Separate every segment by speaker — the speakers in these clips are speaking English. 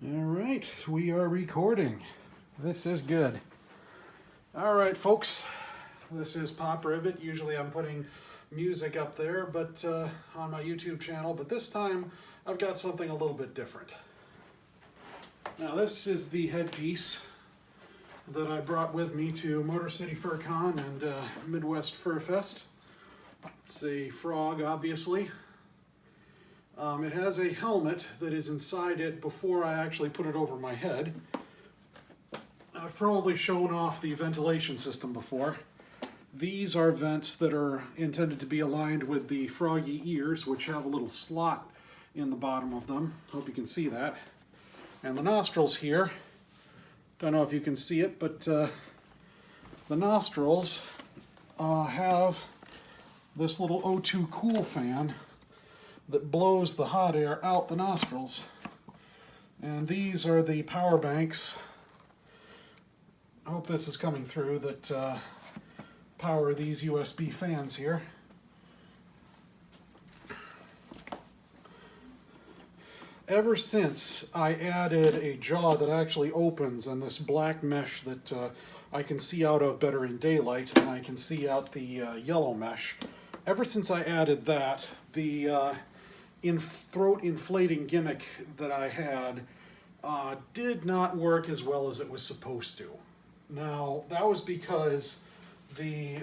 Speaker 1: All right, we are recording. This is good. All right, folks, this is Pop Ribbit. Usually I'm putting music up there, but on my YouTube channel, but this time I've got something a little bit different. Now this is the headpiece that I brought with me to Motor City Fur Con and Midwest Fur Fest. It's a frog, obviously. It has a helmet that is inside it before I actually put it over my head. I've probably shown off the ventilation system before. These are vents that are intended to be aligned with the froggy ears, which have a little slot in the bottom of them. Hope you can see that. And the nostrils here, don't know if you can see it, but the nostrils have this little O2 cool fan that blows the hot air out the nostrils. And these are the power banks, I hope this is coming through, that power these USB fans here. Ever since I added a jaw that actually opens and this black mesh that I can see out of better in daylight, and I can see out the yellow mesh, ever since I added that, the throat inflating gimmick that I had did not work as well as it was supposed to. Now, that was because the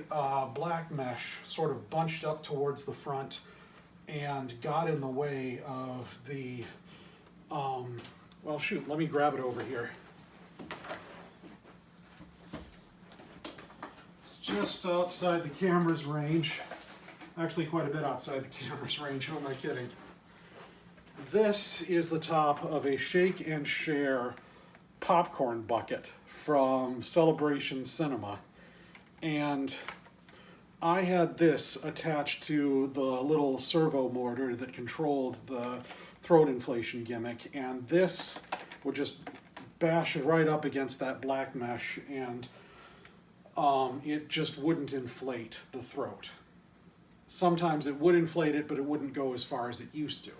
Speaker 1: black mesh sort of bunched up towards the front and got in the way of the, well shoot, let me grab it over here. It's just outside the camera's range. Actually quite a bit outside the camera's range, who am I kidding? This is the top of a Shake and Share popcorn bucket from Celebration Cinema. And I had this attached to the little servo motor that controlled the throat inflation gimmick, and this would just bash it right up against that black mesh, and it just wouldn't inflate the throat. Sometimes it would inflate it, but it wouldn't go as far as it used to.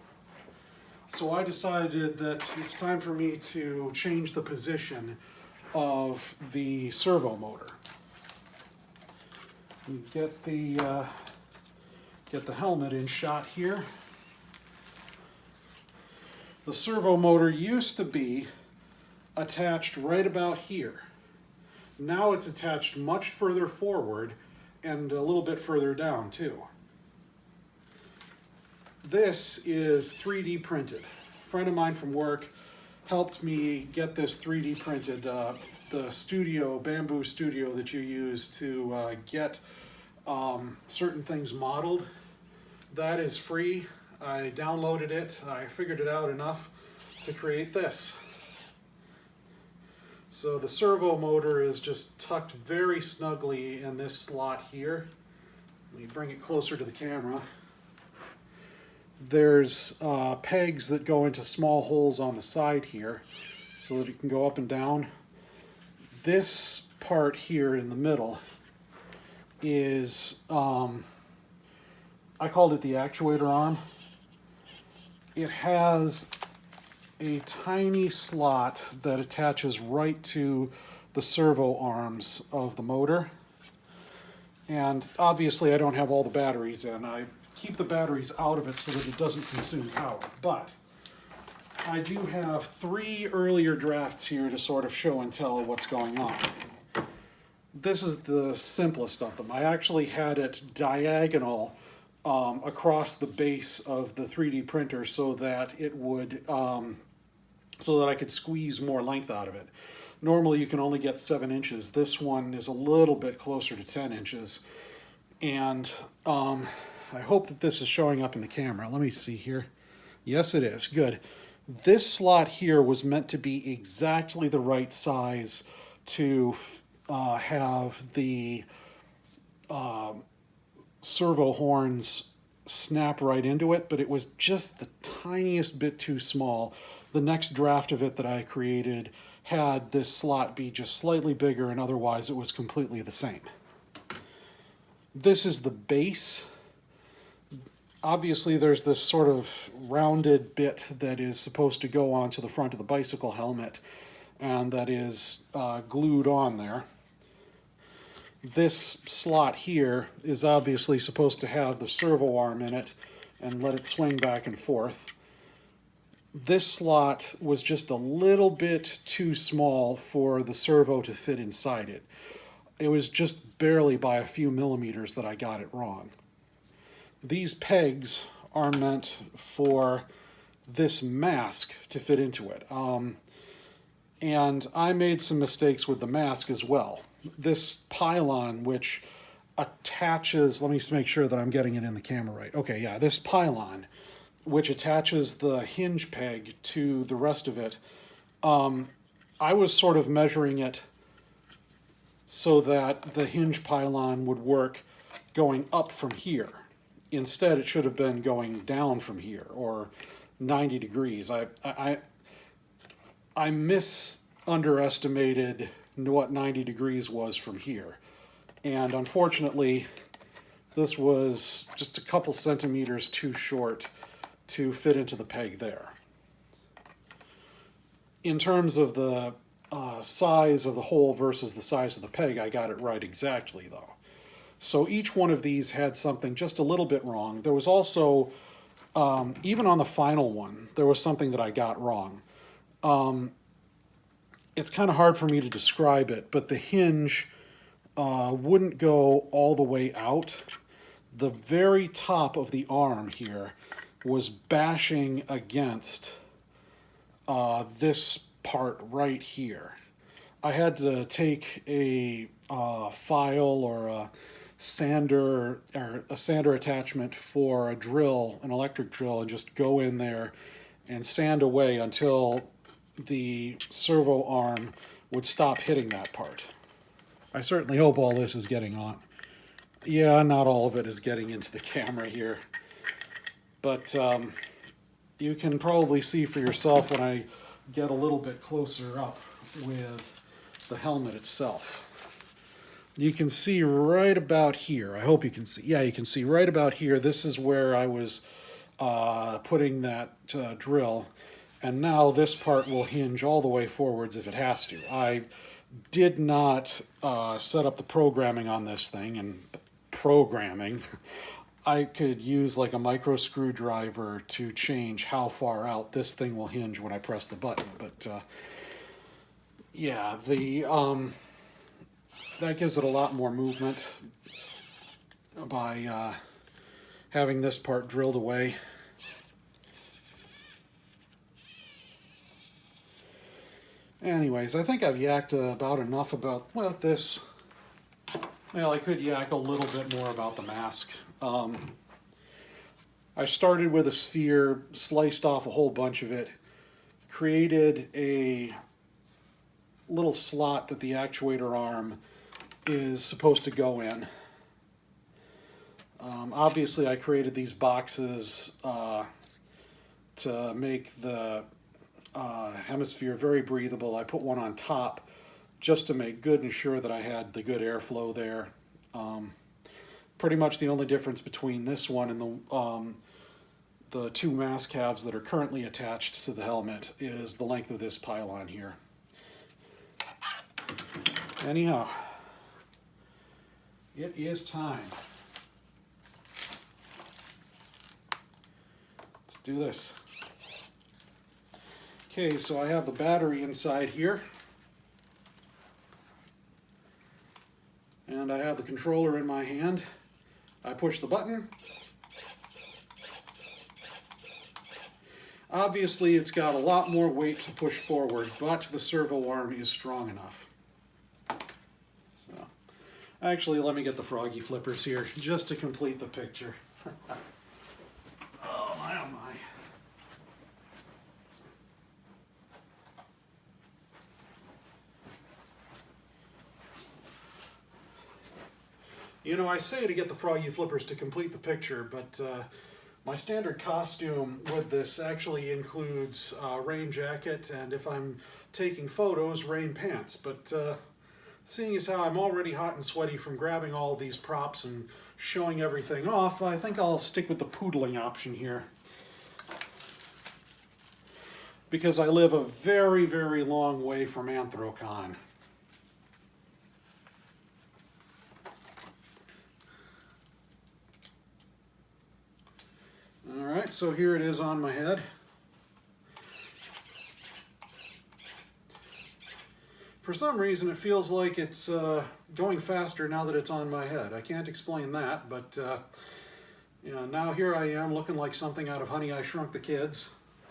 Speaker 1: So I decided that it's time for me to change the position of the servo motor. You get the helmet in shot here. The servo motor used to be attached right about here. Now it's attached much further forward and a little bit further down too. This is 3D printed. A friend of mine from work helped me get this 3D printed. The bamboo studio that you use to get certain things modeled, that is free. I downloaded it. I figured it out enough to create this. So the servo motor is just tucked very snugly in this slot here. Let me bring it closer to the camera. There's pegs that go into small holes on the side here so that it can go up and down. This part here in the middle is, I called it the actuator arm. It has a tiny slot that attaches right to the servo arms of the motor. And obviously I don't have all the batteries in. I keep the batteries out of it so that it doesn't consume power. But I do have 3 earlier drafts here to sort of show and tell what's going on. This is the simplest of them. I actually had it diagonal across the base of the 3D printer so that it would, so that I could squeeze more length out of it. Normally you can only get 7 inches. This one is a little bit closer to 10 inches. And I hope that this is showing up in the camera. Let me see here. Yes, it is. Good. This slot here was meant to be exactly the right size to have the servo horns snap right into it, but it was just the tiniest bit too small. The next draft of it that I created had this slot be just slightly bigger, and otherwise it was completely the same. This is the base. obviously there's this sort of rounded bit that is supposed to go onto the front of the bicycle helmet, and that is glued on there. This slot here is obviously supposed to have the servo arm in it and let it swing back and forth. This slot was just a little bit too small for the servo to fit inside it. It was just barely by a few millimeters that I got it wrong. These pegs are meant for this mask to fit into it. And I made some mistakes with the mask as well. This pylon, which attaches, let me make sure that I'm getting it in the camera right. Okay, yeah, this pylon, which attaches the hinge peg to the rest of it, I was sort of measuring it so that the hinge pylon would work going up from here. Instead, it should have been going down from here, or 90 degrees. I underestimated what 90 degrees was from here. And unfortunately, this was just a couple centimeters too short to fit into the peg there. In terms of the size of the hole versus the size of the peg, I got it right exactly, though. So each one of these had something just a little bit wrong. There was also, even on the final one, there was something that I got wrong. It's kind of hard for me to describe it, but the hinge wouldn't go all the way out. The very top of the arm here was bashing against this part right here. I had to take a file or a sander attachment for a drill, an electric drill, and just go in there and sand away until the servo arm would stop hitting that part. I certainly hope all this is getting on. Yeah, not all of it is getting into the camera here, but you can probably see for yourself when I get a little bit closer up with the helmet itself. You can see right about here. I hope you can see. Yeah, you can see right about here. This is where I was putting that drill. And now this part will hinge all the way forwards if it has to. I did not set up the programming on this thing, and programming, I could use like a micro screwdriver to change how far out this thing will hinge when I press the button. But yeah, that gives it a lot more movement by having this part drilled away. Anyways, I think I've yacked about enough about, well, this. Well, I could yak a little bit more about the mask. I started with a sphere, sliced off a whole bunch of it, created a little slot that the actuator arm is supposed to go in. Obviously, I created these boxes to make the hemisphere very breathable. I put one on top just to make good and sure that I had the good airflow there. Pretty much the only difference between this one and the two mask halves that are currently attached to the helmet is the length of this pylon here. Anyhow, it is time. Let's do this. Okay, so I have the battery inside here. And I have the controller in my hand. I push the button. Obviously, it's got a lot more weight to push forward, but the servo arm is strong enough. So, actually, let me get the froggy flippers here just to complete the picture. Oh my, oh my. You know, I say to get the froggy flippers to complete the picture, but my standard costume with this actually includes rain jacket, and if I'm taking photos, rain pants. But seeing as how I'm already hot and sweaty from grabbing all these props and showing everything off, I think I'll stick with the poodling option here. Because I live a very, very long way from Anthrocon. Alright, so here it is on my head. For some reason it feels like it's going faster now that it's on my head. I can't explain that, but you know, now here I am looking like something out of Honey, I Shrunk the Kids.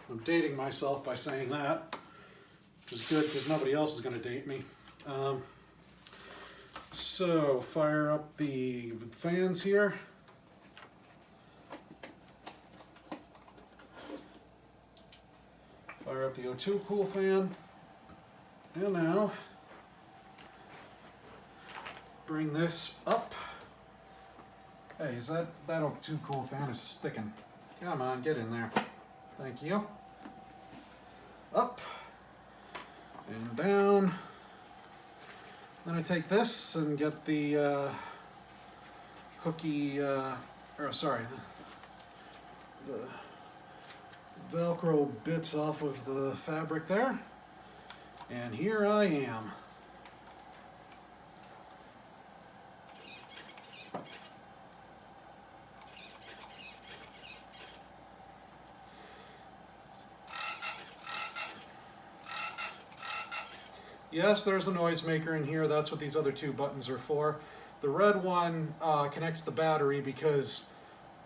Speaker 1: I'm dating myself by saying that, which is good because nobody else is going to date me. So fire up the fans here. Fire up the O2 cool fan. And now bring this up. Hey, is that O2 cool fan is sticking? Come on, get in there. Thank you. Up and down. Then I take this and get the hooky, the Velcro bits off of the fabric there. And here I am. Yes, there's a noisemaker in here. That's what these other two buttons are for. The red one connects the battery because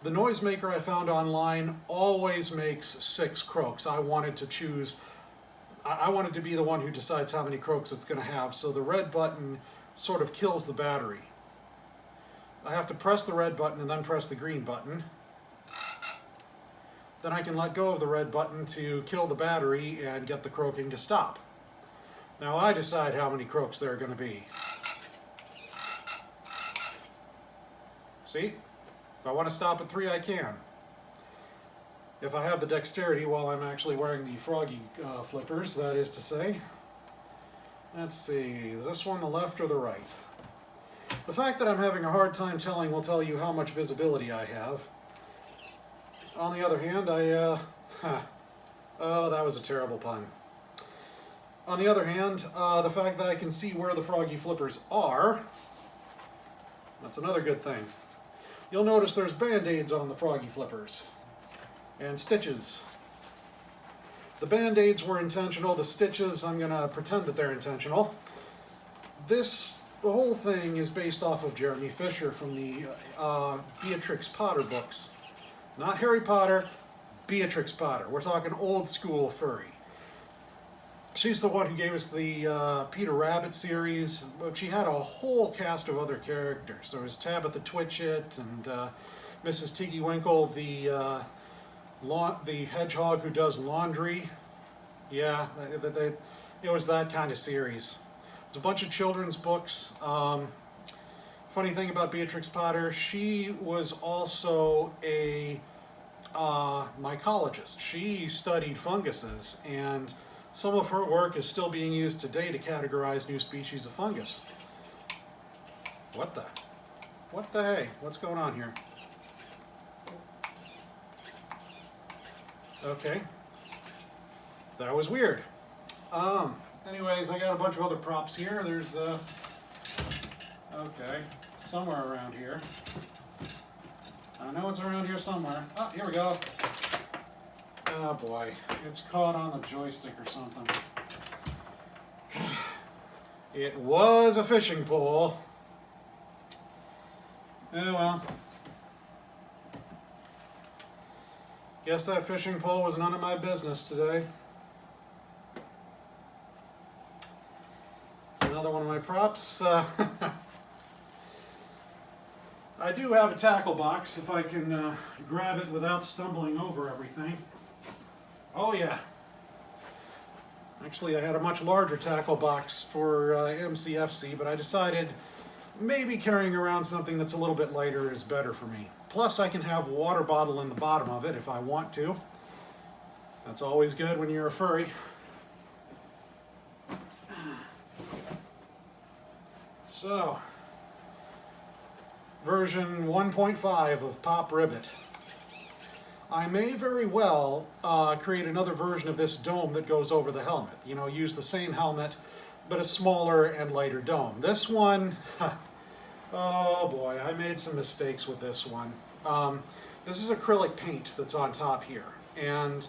Speaker 1: the noisemaker I found online always makes 6 croaks. I wanted to choose, I wanted to be the one who decides how many croaks it's going to have, so the red button sort of kills the battery. I have to press the red button and then press the green button. Then I can let go of the red button to kill the battery and get the croaking to stop. Now I decide how many croaks there are going to be. See? If I want to stop at 3, I can. If I have the dexterity while I'm actually wearing the froggy flippers, that is to say. Let's see, is this one the left or the right? The fact that I'm having a hard time telling will tell you how much visibility I have. On the other hand, oh, that was a terrible pun. On the other hand, the fact that I can see where the froggy flippers are, that's another good thing. You'll notice there's band-aids on the froggy flippers. And stitches. The band-aids were intentional, the stitches, I'm going to pretend that they're intentional. The whole thing is based off of Jeremy Fisher from the Beatrix Potter books. Not Harry Potter, Beatrix Potter. We're talking old school furry. She's the one who gave us the Peter Rabbit series, but she had a whole cast of other characters. There was Tabitha Twitchit and Mrs. Tiggy Winkle, the hedgehog who does laundry. Yeah, it was that kind of series. There's a bunch of children's books. Funny thing about Beatrix Potter, she was also a mycologist. She studied funguses, and some of her work is still being used today to categorize new species of fungus. What the hey? What's going on here? Okay. That was weird. Anyways, I got a bunch of other props here. There's, okay, somewhere around here. I know it's around here somewhere. Oh, here we go. Oh boy, it's caught on the joystick or something. It was a fishing pole. Oh well. Guess that fishing pole was none of my business today. It's another one of my props. I do have a tackle box if I can grab it without stumbling over everything. Oh yeah. Actually, I had a much larger tackle box for MCFC, but I decided maybe carrying around something that's a little bit lighter is better for me. Plus, I can have a water bottle in the bottom of it if I want to. That's always good when you're a furry. So, version 1.5 of Pop Ribbit. I may very well create another version of this dome that goes over the helmet. You know, use the same helmet, but a smaller and lighter dome. This one, oh boy, I made some mistakes with this one. This is acrylic paint that's on top here, and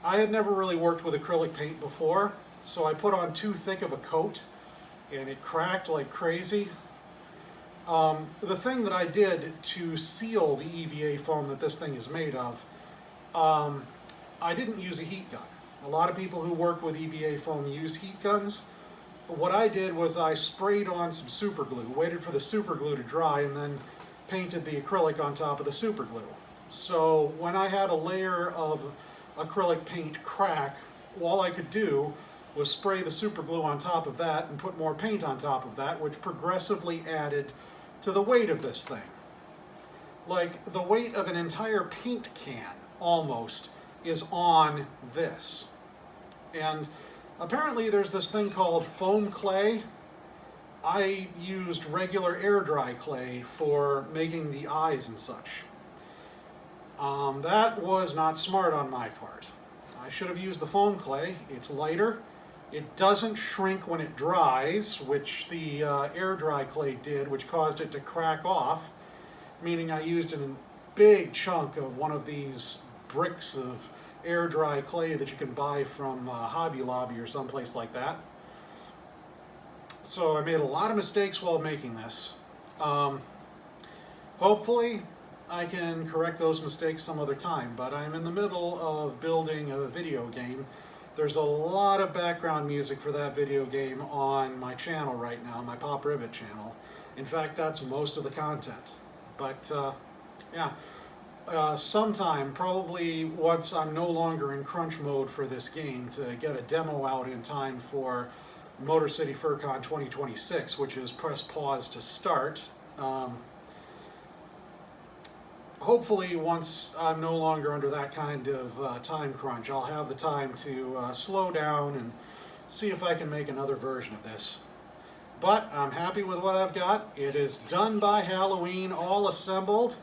Speaker 1: I had never really worked with acrylic paint before, so I put on too thick of a coat, and it cracked like crazy. The thing that I did to seal the EVA foam that this thing is made of, I didn't use a heat gun. A lot of people who work with EVA foam use heat guns. What I did was I sprayed on some super glue, waited for the super glue to dry, and then painted the acrylic on top of the super glue. So when I had a layer of acrylic paint crack, all I could do was spray the super glue on top of that and put more paint on top of that, which progressively added to the weight of this thing. Like the weight of an entire paint can, almost, is on this. And apparently there's this thing called foam clay. I used regular air dry clay for making the eyes and such. That was not smart on my part. I should have used the foam clay. It's lighter. It doesn't shrink when it dries, which the air dry clay did, which caused it to crack off, meaning I used a big chunk of one of these bricks of air dry clay that you can buy from Hobby Lobby or someplace like that. So I made a lot of mistakes while making this. Hopefully I can correct those mistakes some other time, but I'm in the middle of building a video game. There's a lot of background music for that video game on my channel right now, my Pop Ribbit channel. In fact, that's most of the content. But yeah, sometime, probably once I'm no longer in crunch mode for this game, to get a demo out in time for Motor City FurCon 2026, which is press pause to start. Hopefully, once I'm no longer under that kind of time crunch, I'll have the time to slow down and see if I can make another version of this. But I'm happy with what I've got. It is done by Halloween, all assembled.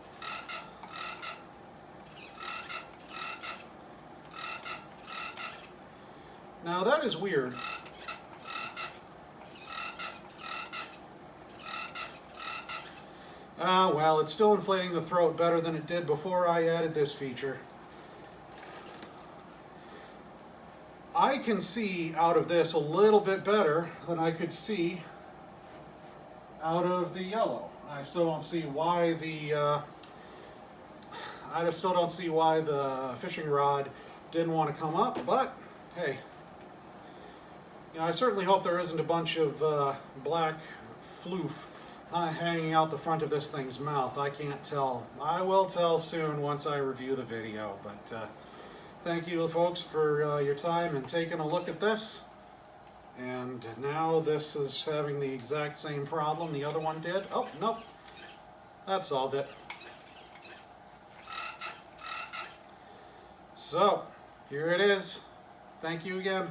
Speaker 1: Now that is weird. Well, it's still inflating the throat better than it did before I added this feature. I can see out of this a little bit better than I could see out of the yellow. I still don't see why the fishing rod didn't want to come up, but hey, you know, I certainly hope there isn't a bunch of black floof hanging out the front of this thing's mouth. I can't tell. I will tell soon once I review the video, but thank you folks for your time and taking a look at this. And now this is having the exact same problem the other one did. Oh, nope. That solved it. So, here it is. Thank you again.